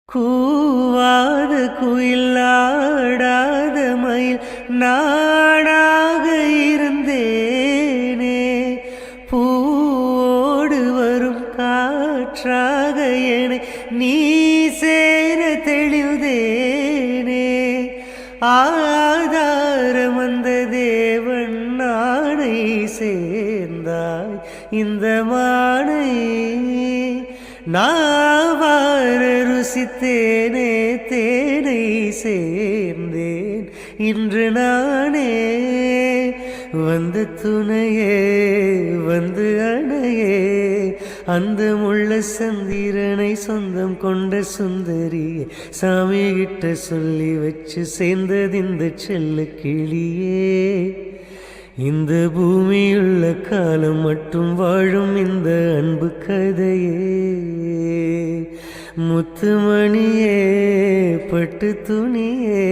கூவாத குயிலாடாத மயில் நானாக இருந்தேனே, பூவோடு வரும் காற்றாக என்னை நீ சேர தெளிவுதேனே. ஆதாரம் அந்த தேவன் நானை சேர்ந்தாய் இந்த மானை, நாவார ருசித்தேனே தேனை சேர்ந்தேன் இன்று நானே. வந்த துணையே வந்து அணையே, அந்த முள்ள சந்திரனை சொந்தம் கொண்ட சுந்தரியே, சாமி கிட்ட சொல்லி வச்சு சேர்ந்தது இந்த செல்ல கிளியே. இந்த பூமியுள்ள காலம் மட்டும் வாழும் இந்த அன்பு கதையே. முத்துமணியே பட்டு துணியே